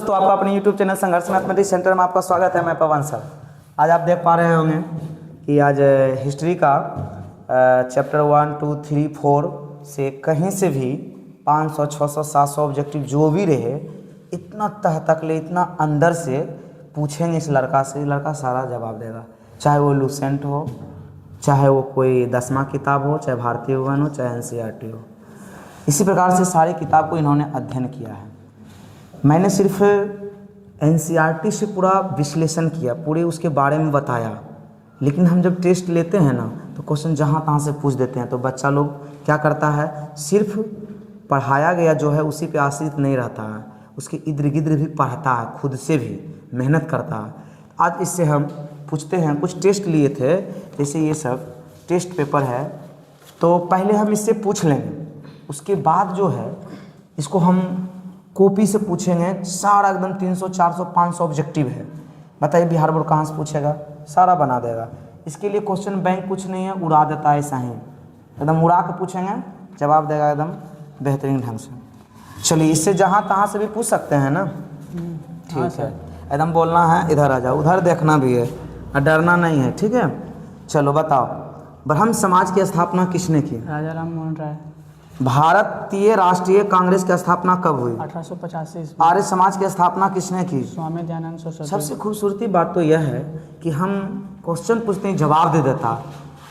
तो आपका अपने YouTube चैनल संघर्ष मैथमेटिक्स सेंटर में आपका स्वागत है। मैं पवन सर। आज आप देख पा रहे होंगे कि आज हिस्ट्री का चैप्टर 1, 2, 3, 4 से कहीं से भी 500, 600, 700 ऑब्जेक्टिव जो भी रहे, इतना तह तक ले, इतना अंदर से पूछेंगे इस लड़का से, लड़का सारा जवाब देगा। चाहे वो लूसेंट हो, चाहे वो कोई 10वां किताब हो, चाहे भारतीय विवरण हो, चाहे NCERT हो। इसी प्रकार से सारी किताब को इन्होंने अध्ययन किया है। मैंने सिर्फ NCERT से पूरा विश्लेषण किया, पूरे उसके बारे में बताया। लेकिन हम जब टेस्ट लेते हैं ना, तो क्वेश्चन जहाँ तहाँ से पूछ देते हैं। तो बच्चा लोग क्या करता है, सिर्फ पढ़ाया गया जो है उसी पे आश्रित नहीं रहता है, उसके इर्द गिर्द भी पढ़ता है, खुद से भी मेहनत करता है। आज इससे हम पूछते हैं, कुछ टेस्ट लिए थे, जैसे ये सब टेस्ट पेपर है, तो पहले हम इससे पूछ लेंगे। उसके बाद जो है इसको हम कॉपी से पूछेंगे। सारा एकदम 300, 400, 500 ऑब्जेक्टिव है। बताइए बिहार बोर्ड कहाँ से पूछेगा, सारा बना देगा। इसके लिए क्वेश्चन बैंक कुछ नहीं है, उड़ा देता है ऐसा ही, एकदम उड़ा के पूछेंगे, जवाब देगा एकदम बेहतरीन ढंग से। चलिए, इससे जहाँ तहाँ से भी पूछ सकते हैं ना, ठीक है। एकदम बोलना है इधर आ जाओ, उधर देखना भी है और डरना नहीं है, ठीक है। चलो बताओ, ब्रह्म समाज की स्थापना किसने की? राजा राम मोहन राय। भारतीय राष्ट्रीय कांग्रेस की स्थापना कब हुई? 1885। आर्य समाज की स्थापना किसने की? स्वामी दयानंद सरस्वती। सबसे खूबसूरती बात तो यह है कि हम क्वेश्चन पूछते हैं, जवाब दे देता।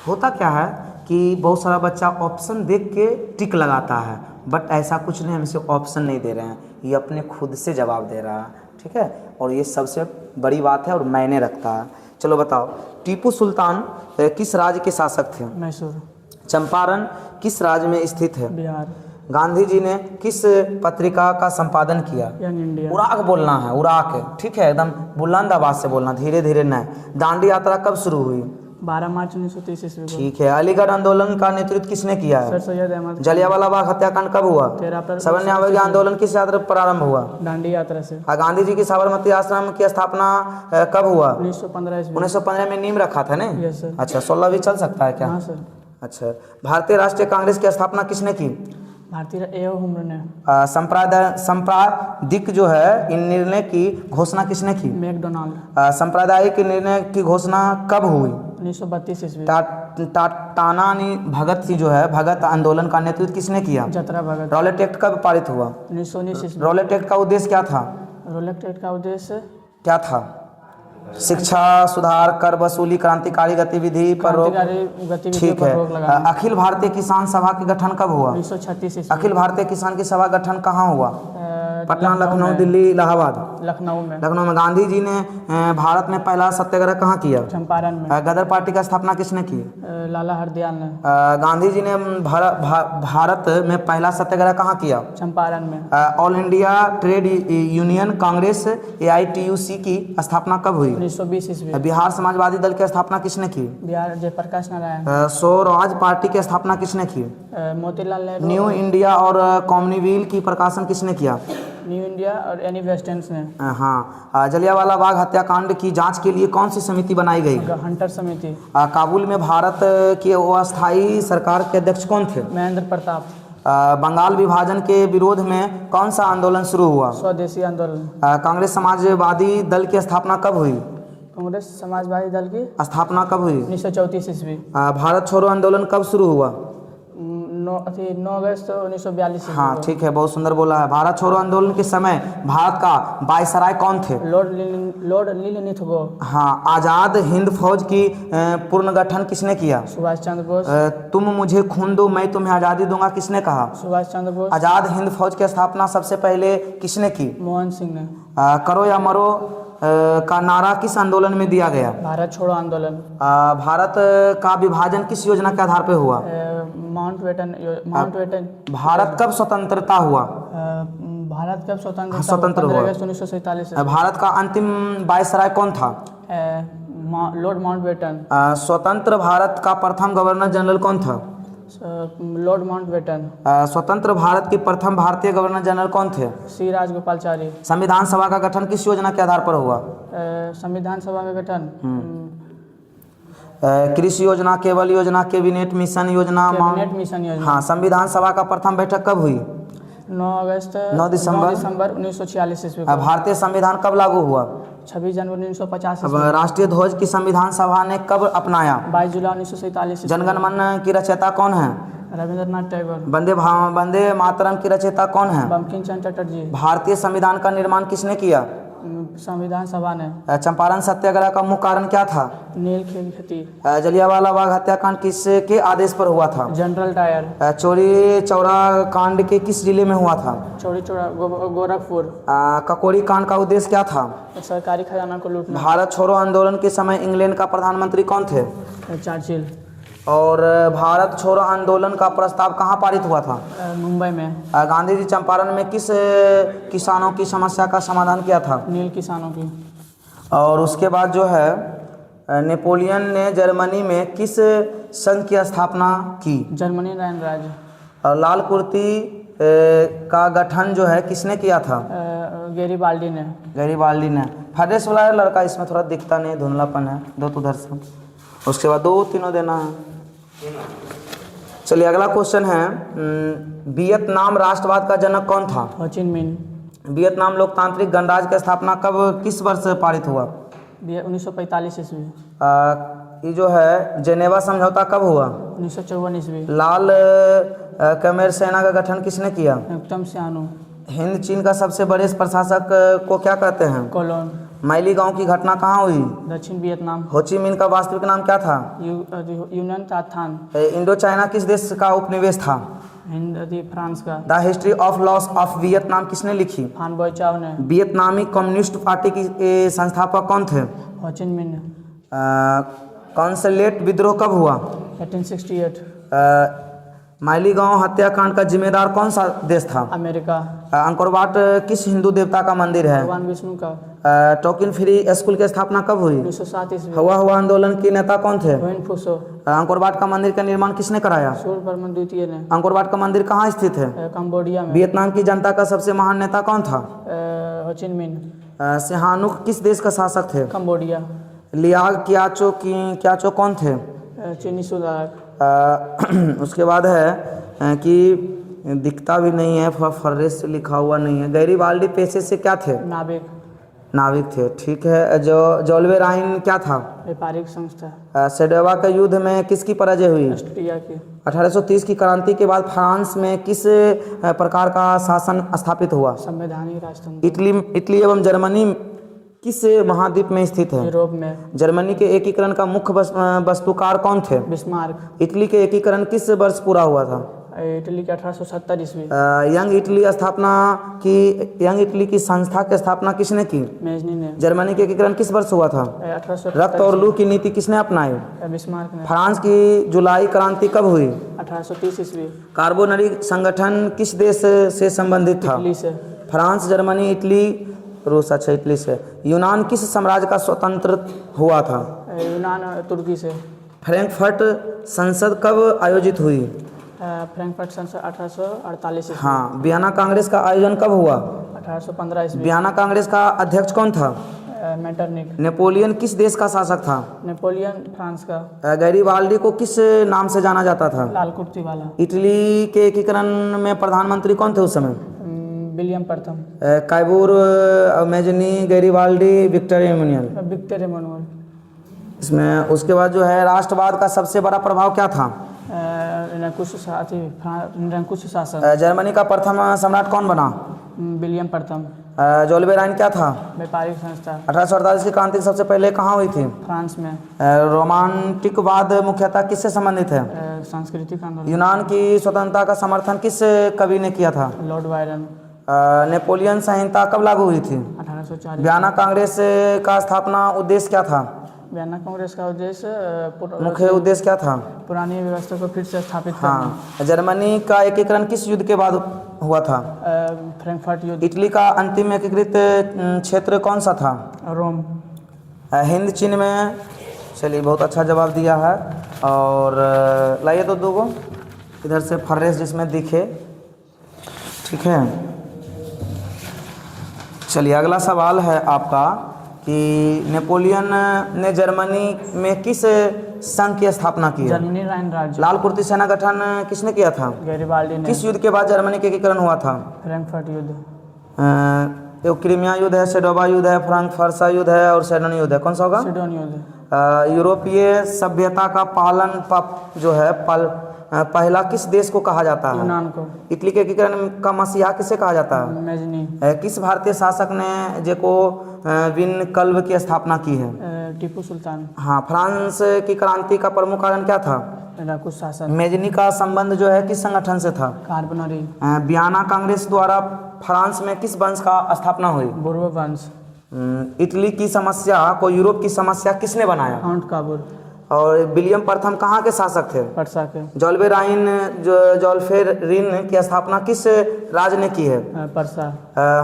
होता क्या है कि बहुत सारा बच्चा ऑप्शन देख के टिक लगाता है, बट ऐसा कुछ नहीं, हम इसे ऑप्शन नहीं दे रहे हैं, ये अपने खुद से जवाब दे रहा है, ठीक है। और ये सबसे बड़ी बात है और मायने रखता है। चलो बताओ, टीपू सुल्तान किस राज्य के शासक थे? मैसूर। चंपारण किस राज्य में स्थित है? बिहार। गांधी जी ने किस पत्रिका का संपादन किया? Young India. उड़ा के बोलना है, उड़ा के, ठीक है, एकदम बुलंद आवाज से बोलना, धीरे धीरे नहीं। दांडी यात्रा कब शुरू हुई? 12 मार्च 1930 ईस्वी को। ठीक है। अलीगढ़ आंदोलन का नेतृत्व किसने किया है? सर सैयद अहमद। जलियांवाला बाग हत्याकांड कब हुआ? 13 अप्रैल। साबरमती आंदोलन किस यात्रा प्रारंभ हुआ? दांडी यात्रा से। गांधी जी की साबरमती आश्रम की स्थापना कब हुआ? 1915 ईस्वी। 1915 में नींव रखा था नहीं? Yes sir. अच्छा, 16 भी चल सकता है क्या? हाँ सर। अच्छा, भारतीय राष्ट्रीय कांग्रेस की स्थापना किसने की? भारतीय एओ हुम्र ने। सांप्रदायिक जो है इन निर्णय की घोषणा किसने की? मैकडोनाल्ड। सांप्रदायिक निर्णय की घोषणा कब हुई? 1932 ईस्वी। टाटानी भगत थी जो है, भगत आंदोलन का नेतृत्व किसने किया? जतरा भगत। रॉलेट एक्ट कब पारित हुआ? 1919 ईस्वी। रॉलेट एक्ट का उद्देश्य क्या था? रोलेट एक्ट का उद्देश्य क्या था? शिक्षा सुधार, कर वसूली, क्रांतिकारी गतिविधि पर रोक, ठीक है। अखिल भारतीय किसान सभा के गठन कब हुआ? 1936 ईस्वी। अखिल भारतीय किसान की सभा गठन कहाँ हुआ? पटना, लखनऊ, दिल्ली, इलाहाबाद? लखनऊ में। लखनऊ में। गांधी जी ने भारत में पहला सत्याग्रह कहाँ किया? चंपारण में। गदर पार्टी का स्थापना किसने की? लाला हरदयाल ने। गांधी जी ने भारत में पहला सत्याग्रह कहाँ किया? चंपारण में। All India trade union Congress AITUC की स्थापना कब हुई? 1920 ईस्वी। बिहार समाजवादी दल की स्थापना किसने की? बिहार जयप्रकाश नारायण। स्वराज पार्टी की स्थापना किसने की? मोतीलाल नेहरू। न्यू इंडिया और कॉमनवेल्थ की प्रकाशन किसने किया? न्यू इंडिया और एनी वेस्टर्न्स ने। हाँ। जलियांवाला बाग हत्याकांड की जांच के लिए कौन सी समिति बनाई गई? हंटर समिति। काबुल में भारत की अस्थायी सरकार के अध्यक्ष कौन थे? महेंद्र प्रताप। बंगाल विभाजन के विरोध में कौन सा आंदोलन शुरू हुआ? स्वदेशी आंदोलन। कांग्रेस समाजवादी दल की स्थापना कब हुई? कांग्रेस समाजवादी दल की स्थापना कब हुई? 1934 ईस्वी। भारत छोड़ो आंदोलन कब शुरू हुआ? 9 अगस्त 1942 ईस्वी। हाँ, ठीक है, बहुत सुंदर बोला है। भारत छोड़ो आंदोलन के समय भारत का वायसराय कौन थे? लॉर्ड लिलिथगो। हाँ। आजाद हिंद फौज की पुनर्गठन किसने किया? सुभाष चंद्र बोस। तुम मुझे खून दो मैं तुम्हें आज़ादी दूंगा किसने कहा? सुभाष चंद्र बोस। आजाद हिंद फौज की स्थापना सबसे पहले किसने की? मोहन सिंह ने। करो या मरो का नारा किस आंदोलन में दिया गया? भारत छोड़ो आंदोलन। भारत का विभाजन किस योजना के आधार पर हुआ? माउंटबेटन। भारत कब स्वतंत्रता हुआ? भारत कब स्वतंत्र हुआ? 15 अगस्त 1947। भारत का अंतिम वायसराय कौन था? Lord Mountbatten. स्वतंत्र भारत का प्रथम गवर्नर जनरल कौन था? Lord Mountbatten. स्वतंत्र भारत के प्रथम भारतीय गवर्नर जनरल कौन थे? श्री राजगोपालचारी। संविधान सभा का गठन किस योजना के आधार पर हुआ? संविधान सभा का गठन कृषि योजना, केवल योजना, कैबिनेट मिशन योजना, कैबिनेट मिशन योजना। हाँ। संविधान सभा का प्रथम बैठक कब हुई? 9 अगस्त 9 दिसंबर 1946 ईस्वी को। भारतीय संविधान कब लागू हुआ? 26 जनवरी 1950 अब ईस्वी। राष्ट्रीय ध्वज की संविधान सभा ने कब अपनाया? 22 जुलाई 1947 ईस्वी। जनगण मन की रचयिता कौन है? रविंद्रनाथ टैगोर। वंदे मातरम की रचयिता कौन है? बंकिम चंद्र चटर्जी। भारतीय संविधान का निर्माण किसने किया? संविधान सभा ने। चंपारण सत्याग्रह का मुख्य कारण क्या था? नील खेती। जलियांवाला बाग हत्याकांड किसके आदेश पर हुआ था? General Dyer. चौरी चौरा कांड के किस जिले में हुआ था? चौरी चौरा गोरखपुर। ककोरी कांड का उद्देश्य क्या था? सरकारी खजाना को लूटना। भारत छोड़ो आंदोलन के समय इंग्लैंड का प्रधानमंत्री कौन थे? चर्चिल। और भारत छोड़ो आंदोलन का प्रस्ताव कहाँ पारित हुआ था? मुंबई में। गांधी जी चंपारण में किस किसानों की समस्या का समाधान किया था? नील किसानों की। और उसके बाद जो है नेपोलियन ने जर्मनी में किस संघ की स्थापना की? जर्मनी रैन राज्य। और लाल कुर्ती का गठन जो है किसने किया था? गैरीबाल्डी ने। गैरीबाल्डी ने। फर्रेस वाला लड़का इसमें थोड़ा दिखता नहीं, धुंधलापन है। दो तो उधर से, उसके बाद 2 तीनों देना है। चलिए अगला क्वेश्चन है, वियतनाम राष्ट्रवाद का जनक कौन था? हो चिन मिन। वियतनाम लोकतांत्रिक गणराज्य की स्थापना कब किस वर्ष पारित हुआ? 1945 ईस्वी। ये जो है जेनेवा समझौता कब हुआ? 1954 ईस्वी। लाल कमेर सेना का गठन किसने किया? उत्तम सियानो। हिंद चीन का सबसे बड़े प्रशासक को क्या कहते हैं? कोलोन। मैली गांव की घटना कहाँ हुई? दक्षिण वियतनाम। हो ची मिन का वास्तविक नाम क्या था? यूनियन ताथान। इंडो चाइना किस देश का उपनिवेश था? फ्रांस का। The history of loss of Vietnam किसने लिखी? फान बोइचाओ ने। वियतनामी कम्युनिस्ट पार्टी की संस्थापक कौन थे? हो चिन मिन। कॉन्सलेट विद्रोह कब हुआ? 1868। मालीगांव हत्याकांड का जिम्मेदार कौन सा देश था? अमेरिका। अंकोरवाट किस हिंदू देवता का मंदिर है? भगवान विष्णु का। टोकिन फ्री स्कूल की स्थापना कब हुई? 1907 ईस्वी। हुआ आंदोलन के नेता कौन थे? हुएन फुसो। अंकोरवाट का मंदिर का निर्माण किसने कराया? सूर्यवर्मन द्वितीय ने। अंकोरवाट का मंदिर कहाँ स्थित है? कंबोडिया में। वियतनाम की जनता का सबसे महान नेता कौन था? हो चिन मिन। सिहानुक किस देश का शासक थे? कंबोडिया। लियाग क्याचो कौन थे? चीनी सुधारक। उसके बाद है कि दिखता भी नहीं है, फर्रेस से लिखा हुआ नहीं है। गैरीबाल्डी पेशे से क्या थे? नाविक थे। ठीक है। जो जोल्वेराइन क्या था? व्यापारिक संस्था। सेडोवा के युद्ध में किसकी पराजय हुई? ऑस्ट्रिया की। 1830 की क्रांति के बाद फ्रांस में किस प्रकार का शासन स्थापित हुआ? संवैधानिक राजतंत्र। इटली एवं जर्मनी किस महाद्वीप में स्थित है? यूरोप में। जर्मनी के एकीकरण का मुख्य वस्तुकार कौन थे? बिस्मार्क। इटली के एकीकरण किस वर्ष पूरा हुआ था? इटली के 1870 ईस्वी। यंग इटली की संस्था की स्थापना किसने की? मेजनी ने। जर्मनी के एकीकरण किस वर्ष हुआ था? 1870। रक्त और लू की नीति किसने अपनाई? बिस्मार्क ने। फ्रांस की जुलाई क्रांति कब हुई? 1830 ईस्वी। कार्बोनरी संगठन किस देश से संबंधित था? इटली से। फ्रांस, जर्मनी, इटली, रूस। अच्छा, इटली से। यूनान किस साम्राज्य का स्वतंत्र हुआ था? यूनान तुर्की से। फ्रैंकफर्ट संसद कब आयोजित हुई? फ्रैंकफर्ट संसद 1848 ईस्वी। हाँ। वियना कांग्रेस का आयोजन कब हुआ? 1815 ईस्वी। वियना कांग्रेस का अध्यक्ष कौन था? मेटरनिक। नेपोलियन किस देश का शासक था? नेपोलियन फ्रांस का। गैरीबाल्डी को किस नाम से जाना जाता था? लाल कुर्ती वाला। इटली के एकीकरण में प्रधानमंत्री कौन थे उस समय? विलियम प्रथम। कायबूर, मेजनी, गैरीबाल्डी, विक्टर एमुनियल। विक्टर एमुनियल। इसमें उसके बाद जो है राष्ट्रवाद का सबसे बड़ा प्रभाव क्या था? निरंकुश शासन। जर्मनी का प्रथम सम्राट कौन बना? विलियम प्रथम। जोल्वेराइन क्या था? व्यापारिक संस्था। 1848 की क्रांति सबसे पहले कहाँ हुई थी? फ्रांस में। रोमांटिकवाद मुख्यतः किससे संबंधित है? सांस्कृतिक आंदोलन। यूनान की स्वतंत्रता का समर्थन किस कवि ने किया था? Lord Byron. नेपोलियन संहिता कब लागू हुई थी? 1840। वियना कांग्रेस का स्थापना उद्देश्य क्या था? वियना कांग्रेस का उद्देश्य मुख्य उद्देश्य क्या था? पुरानी व्यवस्था को फिर से स्थापित करना। हाँ। जर्मनी का एकीकरण किस युद्ध के बाद हुआ था? फ्रैंकफर्ट युद्ध। इटली का अंतिम एकीकृत क्षेत्र कौन सा था? रोम। हिंद चीन में। चलिए, बहुत अच्छा जवाब दिया है। और लाइए तो 2 गो इधर से फर्रेस जिसमें दिखे। ठीक है। चलिए अगला सवाल है आपका कि नेपोलियन ने जर्मनी में किस संघ की स्थापना की है? जर्मनी राइन राज्य। लाल कुर्ती सेना गठन किसने किया था? गैरिबाल्डी ने। किस युद्ध के बाद जर्मनी के एकीकरण हुआ था? फ्रैंकफर्ट युद्ध। एक क्रीमिया युद्ध है, सेडोवा युद्ध है, फ्रांकफर्ट युद्ध है और सेडन युद्ध है। कौन सा होगा? सिडोन युद्ध। यूरोपीय सभ्यता का पालन जो है पहला किस देश को कहा जाता है? यूनान को। इटली के एकीकरण का मसीहा किसे कहा जाता है? मेजनी। किस भारतीय शासक ने जैकोबिन क्लब की स्थापना की है? टीपू सुल्तान। हाँ। फ्रांस की क्रांति का प्रमुख कारण क्या था? डाकूस शासन। मेजनी का संबंध जो है किस संगठन से था? कार्बनरी। वियना कांग्रेस द्वारा फ्रांस में किस वंश का स्थापना हुई? बुर्बो वंश। इटली की समस्या को यूरोप की समस्या किसने बनाया? काउंट काबूर। और विलियम प्रथम कहाँ के शासक थे? पर्सा के। जोल्फेरिन की स्थापना किस राज्य ने की है? पर्सा।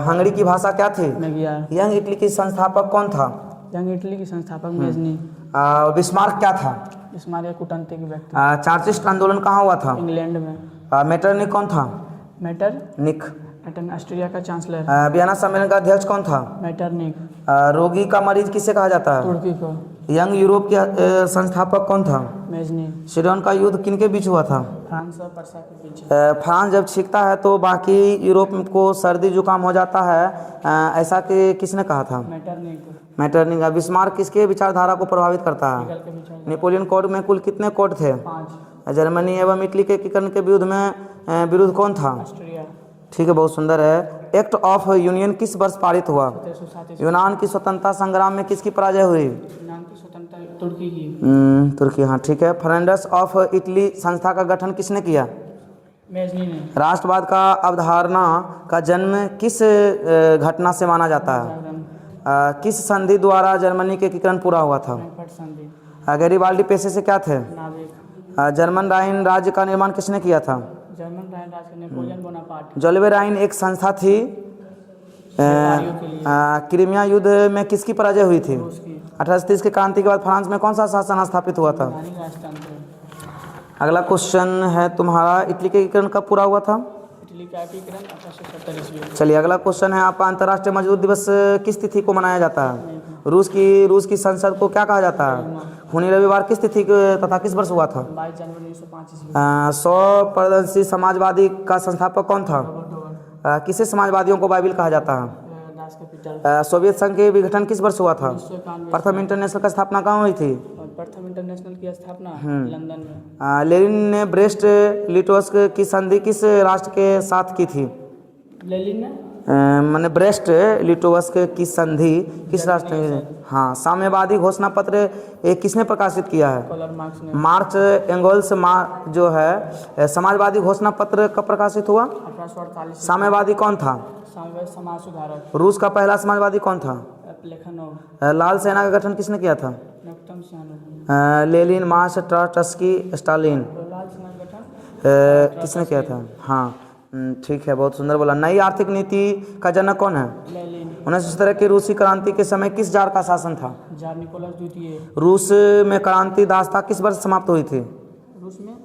हंगरी की भाषा क्या थी? मेगियार। यंग इटली की संस्थापक कौन था? यंग इटली की संस्थापक मेजनी। बिस्मार्क क्या था? बिस्मार्क कूटनीतिक व्यक्ति। चार्टिस्ट आंदोलन कहाँ हुआ था? इंग्लैंड में। मेटरनिक कौन था? मेटरनिक। निक। ऑस्ट्रिया का चांसलर। वियना सम्मेलन का अध्यक्ष कौन था? मेटरनिक। रोगी का मरीज किसे कहा जाता है? तुर्की को। यंग यूरोप के संस्थापक कौन था? मेजनी। सिडोन का युद्ध किनके बीच हुआ था? फ्रांस और पर्सा के बीच। फ्रांस जब छींकता है तो बाकी यूरोप को सर्दी जुकाम हो जाता है, ऐसा कि किसने कहा था? मेटरनिक। बिस्मार्क किसके विचारधारा को प्रभावित करता है? नेपोलियन कोड में कुल कितने कोड थे? 5। जर्मनी एवं इटली के एकीकरण के विरुद्ध कौन था? ऑस्ट्रिया। ठीक है, बहुत सुंदर है। एक्ट ऑफ यूनियन किस वर्ष पारित हुआ? यूनान की स्वतंत्रता संग्राम में किसकी पराजय हुई? यूनान की स्वतंत्रता तुर्की की। तुर्की, हाँ ठीक है। फ्रेंड्स ऑफ इटली संस्था का गठन किसने किया? मेजनी ने। राष्ट्रवाद का अवधारणा का जन्म किस घटना से माना जाता है? किस संधि द्वारा जर्मनी के एकीकरण पूरा हुआ था? फ्रैंकफर्ट संधि। गैरिबाल्डी पेशे से क्या थे? नाविक। जर्मन राइन राज्य का निर्माण किसने किया था? जर्मन राइन राज्य नेपोलियन बोनापार्ट। जोल्वे राइन एक संस्था थी। क्रीमिया युद्ध में किसकी पराजय हुई थी? 1830 की क्रांति के बाद फ्रांस में कौन सा शासन स्थापित हुआ था? अगला क्वेश्चन है तुम्हारा, इटली के एकीकरण कब पूरा हुआ था? इटली का एकीकरण 1870 ईस्वी में। चलिए अगला क्वेश्चन है आपका, अंतर्राष्ट्रीय मजदूर दिवस किस तिथि को मनाया जाता है? रूस की संसद को क्या कहा जाता है? खूनी रविवार किस तिथि तथा किस वर्ष हुआ था? 22 जनवरी 1905 ईस्वी। 100% समाजवादी का संस्थापक कौन था? किसे समाजवादियों को बाइबिल कहा जाता है? Das capital. सोवियत संघ के विघटन किस वर्ष हुआ था? प्रथम इंटरनेशनल का स्थापना कहाँ हुई थी? प्रथम इंटरनेशनल की स्थापना लंदन में। लेनिन ने ब्रेस्ट लिटोस्क की संधि किस राष्ट्र के साथ की थी? लेनिन ने मैंने ब्रेस्ट लिटोस्क की संधि किस राष्ट्र ने? हाँ। साम्यवादी घोषणा पत्र किसने प्रकाशित किया है? कार्ल मार्क्स ने। मार्क्स एंगल्स जो है समाजवादी घोषणा पत्र कब प्रकाशित हुआ? 1848। साम्यवादी कौन था? समाज सुधारक। रूस का पहला समाजवादी कौन था? प्लेखनोव। लाल सेना का गठन किसने किया था? नक्तम सियानो। Lenin, Marx, Trotsky, Stalin. लाल सेना का गठन किसने किया था? हाँ ठीक है, बहुत सुंदर बोला। नई आर्थिक नीति का जनक कौन है? लेनिन। 1917 की रूसी क्रांति के समय किस जार का शासन था? जार निकोलस द्वितीय। रूस में क्रांति दास्ता किस वर्ष समाप्त हुई थी? रूस में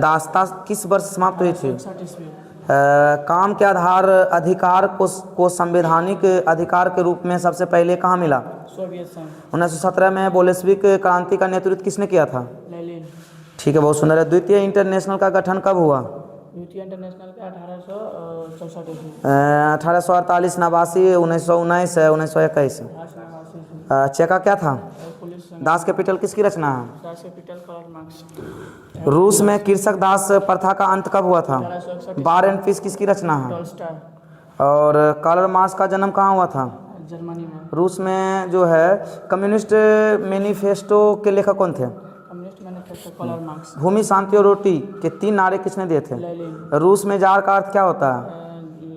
दास्ता किस वर्ष समाप्त हुई थी? 61 ईस्वी। काम के आधार अधिकार को संवैधानिक अधिकार के रूप में सबसे पहले कहाँ मिला? सोवियत संघ। 1917 में बोल्शेविक क्रांति का नेतृत्व किसने किया था? लेनिन। ठीक है, बहुत सुंदर है। द्वितीय इंटरनेशनल का गठन कब हुआ? द्वितीय इंटरनेशनल का 1864 ईस्वी। 1848, 89, 1919 है, 1921। चेका क्या था? दास कैपिटल किसकी रचना है? Das Kapital Karl Marx. रूस में कृषक दास प्रथा का अंत कब हुआ था? 1861। बार एंड पीस किसकी रचना है? टॉलस्टॉय। और कार्ल मार्क्स का जन्म कहाँ हुआ था? जर्मनी में। रूस में जो है कम्युनिस्ट मैनिफेस्टो के लेखक कौन थे? Communist manifesto Karl Marx. भूमि, शांति और रोटी के 3 नारे किसने दिए थे? लेनिन। रूस में जार का अर्थ क्या होता है?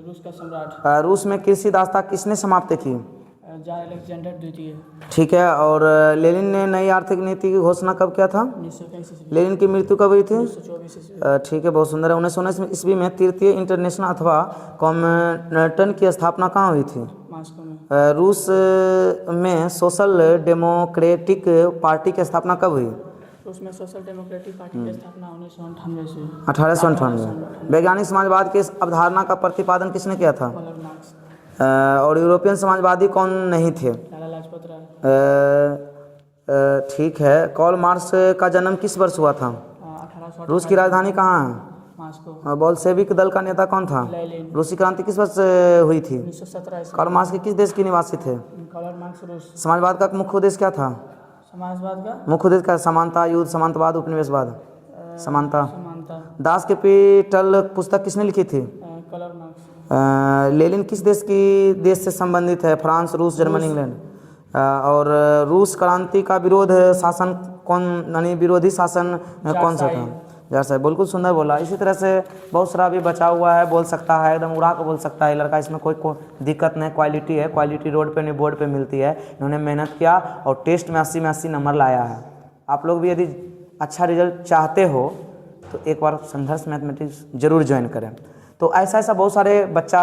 रूस का सम्राट। रूस में कृषि दास्ता किसने समाप्त की? जार अलेक्जेंडर द्वितीय। ठीक है। और लेनिन ने नई आर्थिक नीति की घोषणा कब किया था? 1921 ईस्वी। लेनिन की मृत्यु कब हुई थी? 1924 ईस्वी। ठीक है, बहुत सुंदर है। 1919 ईस्वी में तृतीय इंटरनेशनल अथवा कॉमिनटन की स्थापना कहाँ हुई थी? मॉस्को में। रूस में सोशल डेमोक्रेटिक पार्टी की स्थापना कब हुई? रूस में सोशल डेमोक्रेटिक पार्टी की स्थापना 1998 ईस्वी। 1898। वैज्ञानिक समाजवाद की अवधारणा का प्रतिपादन किसने किया था? Karl Marx. और यूरोपियन समाजवादी कौन नहीं थे? लाला लाजपत 1917 ठीक है। कार्ल मार्क्स का जन्म किस वर्ष हुआ था? 1800 रूस की राजधानी कहाँ है? मास्को बोल्शेविक दल का नेता कौन था? लेनिन रूसी क्रांति किस वर्ष हुई थी? 1917 ईस्वी कार्ल मार्क्स के किस देश के निवासी थे? कार्ल मार्क्स रूस समाजवाद का मुख्य उद्देश्य क्या था? समाजवाद का मुख्य उद्देश्य क्या? समानता, युद्ध, समांतवाद, उपनिवेशवाद? समानता। समानता दास कैपिटल पुस्तक किसने लिखी थी? कार्ल मार्क्स लेनिन किस देश से संबंधित है? फ्रांस, रूस, जर्मनी, इंग्लैंड। और रूस क्रांति का विरोध शासन कौन, यानी विरोधी शासन कौन सा था? जैसा बिल्कुल सुंदर बोला। इसी तरह से बहुत सारा भी बचा हुआ है, बोल सकता है, एकदम उड़ा के बोल सकता है लड़का। इसमें कोई दिक्कत नहीं, क्वालिटी है, क्वालिटी रोड पे नहीं बोर्ड पे मिलती है। इन्होंने मेहनत किया और टेस्ट में 80 में 80 नंबर लाया है। आप लोग भी यदि अच्छा रिजल्ट चाहते हो तो एक बार संघर्ष मैथमेटिक्स जरूर ज्वाइन करें। तो ऐसा बहुत सारे बच्चा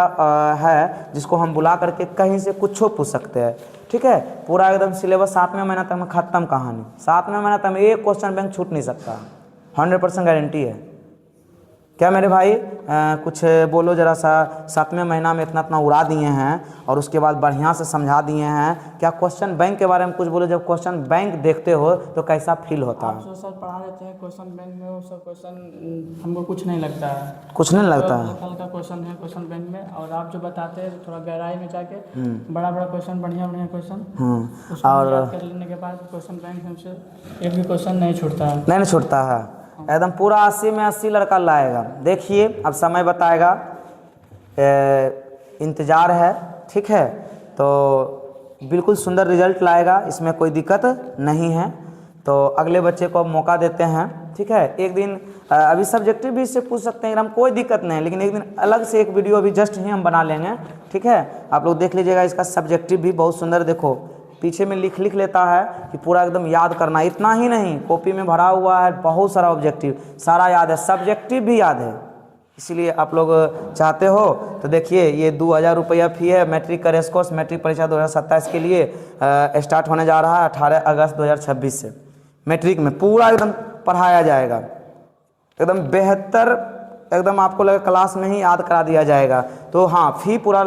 है जिसको हम बुला करके कहीं से कुछ पूछ सकते हैं। ठीक है, पूरा एकदम सिलेबस 7वें महीना तक में ख़त्म कहानी। 7वें महीना तक में एक क्वेश्चन बैंक छूट नहीं सकता, 100% गारंटी है। क्या मेरे भाई कुछ बोलो ज़रा सा। 7वें महीना में इतना उड़ा दिए हैं और उसके बाद बढ़िया से समझा दिए हैं। क्या क्वेश्चन बैंक के बारे में कुछ बोलो। जब क्वेश्चन बैंक देखते हो तो कैसा फील होता है? आप जो सर पढ़ा देते हैं क्वेश्चन बैंक में, वो सब क्वेश्चन हमको कुछ नहीं लगता है। कुछ नहीं लगता है? हल्का क्वेश्चन है क्वेश्चन बैंक में, और आप जो बताते हैं थोड़ा गहराई में जाके बड़ा क्वेश्चन, बढ़िया क्वेश्चन और याद कर लेने के बाद क्वेश्चन बैंक हमसे एक भी क्वेश्चन नहीं छूटता है। नहीं छूटता है, एकदम पूरा 80 में 80 लड़का लाएगा। देखिए अब समय बताएगा, इंतज़ार है। ठीक है, तो बिल्कुल सुंदर रिजल्ट लाएगा, इसमें कोई दिक्कत नहीं है। तो अगले बच्चे को मौका देते हैं। ठीक है, एक दिन अभी सब्जेक्टिव भी इससे पूछ सकते हैं, हम कोई दिक्कत नहीं है, लेकिन एक दिन अलग से एक वीडियो अभी जस्ट ही हम बना लेंगे। ठीक है, आप लोग देख लीजिएगा। इसका सब्जेक्टिव भी बहुत सुंदर, देखो पीछे में लिख लेता है कि पूरा एकदम याद करना। इतना ही नहीं, कॉपी में भरा हुआ है बहुत सारा ऑब्जेक्टिव, सारा याद है, सब्जेक्टिव भी याद है। इसीलिए आप लोग चाहते हो तो देखिए, ये 2000 रुपया फ़ी है। मैट्रिक का रेस कोर्स मैट्रिक परीक्षा 2027 के लिए स्टार्ट होने जा रहा है 18 अगस्त 2026 से। मैट्रिक में पूरा एकदम पढ़ाया जाएगा, एकदम बेहतर, एकदम आपको लगे क्लास में ही याद करा दिया जाएगा। तो हाँ, फ़ी पूरा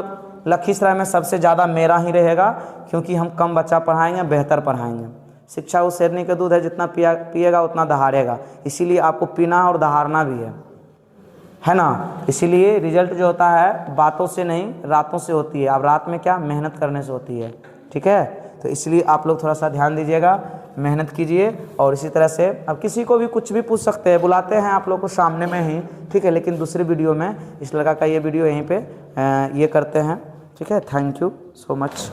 लखीसराय में सबसे ज़्यादा मेरा ही रहेगा, क्योंकि हम कम बच्चा पढ़ाएंगे, बेहतर पढ़ाएंगे। शिक्षा उस शेरनी का दूध है, जितना पिएगा उतना दहाड़ेगा। इसीलिए आपको पीना और दहाड़ना भी है ना। इसीलिए रिजल्ट जो होता है बातों से नहीं, रातों से होती है। अब रात में क्या, मेहनत करने से होती है। ठीक है, तो इसलिए आप लोग थोड़ा सा ध्यान दीजिएगा, मेहनत कीजिए। और इसी तरह से अब किसी को भी कुछ भी पूछ सकते हैं, बुलाते हैं आप लोग को सामने में ही। ठीक है, लेकिन दूसरे वीडियो में इस लड़का का ये वीडियो यहीं पे ये करते हैं। ठीक है, थैंक यू सो मच।